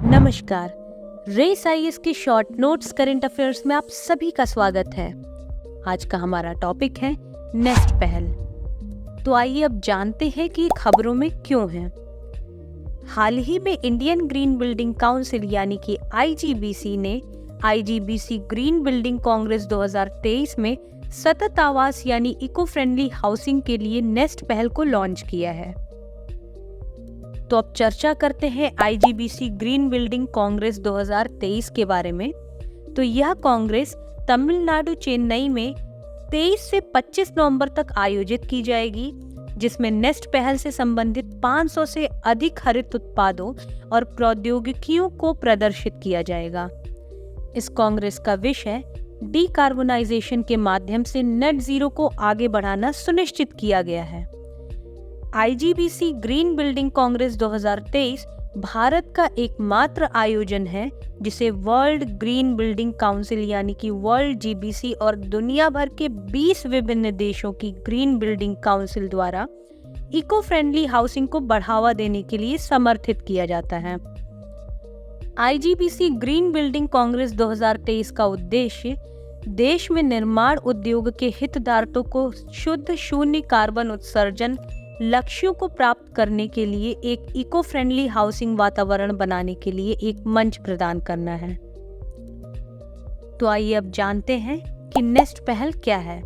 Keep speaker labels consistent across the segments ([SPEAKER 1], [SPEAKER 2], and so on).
[SPEAKER 1] नमस्कार। Race IAS के short notes current affairs में आप सभी का स्वागत है। आज का हमारा टॉपिक है नेस्ट पहल। तो आइए अब जानते हैं कि खबरों में क्यों है। हाल ही में इंडियन ग्रीन बिल्डिंग काउंसिल यानी कि आईजीबीसी ने आईजीबीसी ग्रीन बिल्डिंग कांग्रेस 2023 में सतत आवास यानी इको फ्रेंडली हाउसिंग के लिए नेस्ट पहल को लॉन्च किया है। तो अब चर्चा करते हैं आईजीबीसी ग्रीन बिल्डिंग कांग्रेस 2023 के बारे में। तो यह कांग्रेस तमिलनाडु चेन्नई में 23 से 25 नवंबर तक आयोजित की जाएगी, जिसमें नेस्ट पहल से संबंधित 500 से अधिक हरित उत्पादों और प्रौद्योगिकियों को प्रदर्शित किया जाएगा। इस कांग्रेस का विषय डीकार्बोनाइजेशन के माध्यम से नेट जीरो को आगे बढ़ाना सुनिश्चित किया गया है। IGBC green building Congress 2023 Bharat का एकमात्र आयोजन है जिसे वर्ल्ड ग्रीन बिल्डिंग काउंसिल यानी कि वर्ल्ड जीबीसी और दुनिया भर के 20 विभिन्न देशों की ग्रीन बिल्डिंग काउंसिल द्वारा इको फ्रेंडली हाउसिंग को बढ़ावा देने के लिए समर्थित किया जाता है। आईजीबीसी ग्रीन बिल्डिंग कांग्रेस 2023 का उद्देश्य देश में निर्माण उद्योग के हितधारकों को शुद्ध शून्य कार्बन उत्सर्जन लक्ष्यों को प्राप्त करने के लिए एक इको फ्रेंडली हाउसिंग वातावरण बनाने के लिए एक मंच प्रदान करना है। तो आइए अब जानते हैं कि नेस्ट पहल क्या है।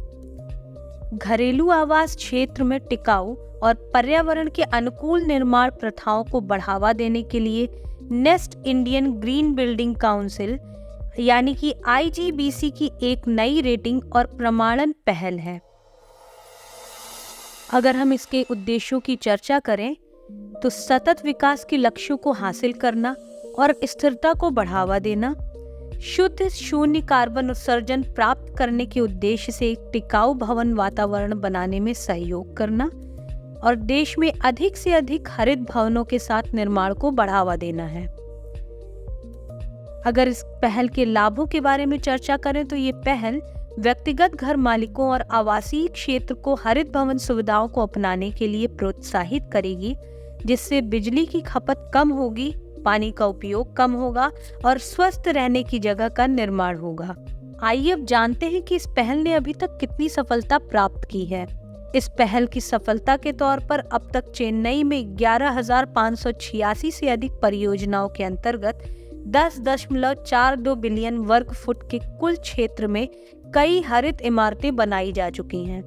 [SPEAKER 1] घरेलू आवास क्षेत्र में टिकाऊ और पर्यावरण के अनुकूल निर्माण प्रथाओं को बढ़ावा देने के लिए nest Indian green building council यानी कि आईजीबीसी की एक नई रेटिंग और प्रमाणन पहल है। अगर हम इसके उद्देश्यों की चर्चा करें तो सतत विकास के लक्ष्यों को हासिल करना और स्थिरता को बढ़ावा देना, शुद्ध शून्य कार्बन उत्सर्जन प्राप्त करने के उद्देश्य से एक टिकाऊ भवन वातावरण बनाने में सहयोग करना और देश में अधिक से अधिक हरित भवनों के साथ निर्माण को बढ़ावा देना है। अगर इस पहल के लाभों के बारे में चर्चा करें तो ये पहल व्यक्तिगत घर मालिकों और आवासीय क्षेत्र को हरित भवन सुविधाओं को अपनाने के लिए प्रोत्साहित करेगी, जिससे बिजली की खपत कम होगी, पानी का उपयोग कम होगा और स्वस्थ रहने की जगह का निर्माण होगा। आइए अब जानते हैं कि इस पहल ने अभी तक कितनी सफलता प्राप्त की है। इस पहल की सफलता के तौर पर अब तक चेन्नई में 11,586 से अधिक परियोजनाओं के अंतर्गत 10.42 बिलियन वर्ग फुट के कुल क्षेत्र में कई हरित इमारतें बनाई जा चुकी हैं।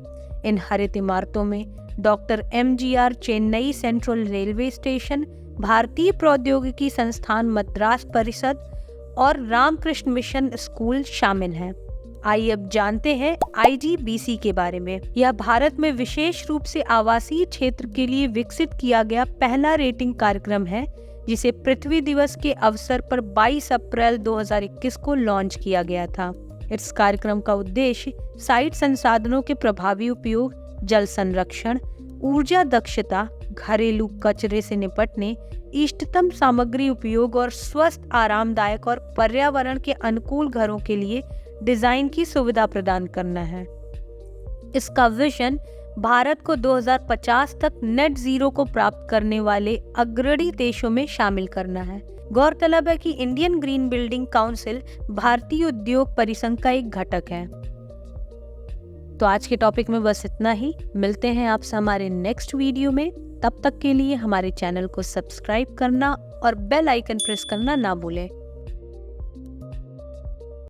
[SPEAKER 1] इन हरित इमारतों में doctor MGR Chennai central railway station, भारतीय प्रौद्योगिकी संस्थान मद्रास परिषद और रामकृष्ण मिशन स्कूल शामिल हैं। आइए अब जानते हैं आईजीबीसी के बारे में। यह भारत में विशेष रूप से आवासीय क्षेत्र के लिए विकसित किया गया पहला रेटिंग कार्यक्रम है, जिसे पृथ्वी दिवस के अवसर पर 22 अप्रैल 2021 को लॉन्च किया गया था। इस कार्यक्रम का उद्देश्य साइट संसाधनों के प्रभावी उपयोग, जल संरक्षण, ऊर्जा दक्षता, घरेलू कचरे से निपटने, इष्टतम सामग्री उपयोग और स्वस्थ, आरामदायक और पर्यावरण के अनुकूल घरों के लिए डिजाइन की सुविधा प्रदान करना है। इसका विजन भारत को 2050 तक नेट जीरो को प्राप्त करने वाले अग्रणी देशों में शामिल करना है। गौरतलब है कि इंडियन ग्रीन बिल्डिंग काउंसिल भारतीय उद्योग परिसंघ का एक घटक है। तो आज के टॉपिक में बस इतना ही। मिलते हैं आपसे हमारे नेक्स्ट वीडियो में। तब तक के लिए हमारे चैनल को सब्सक्राइब करना और बेल आइकन प्रेस करना ना भूलें।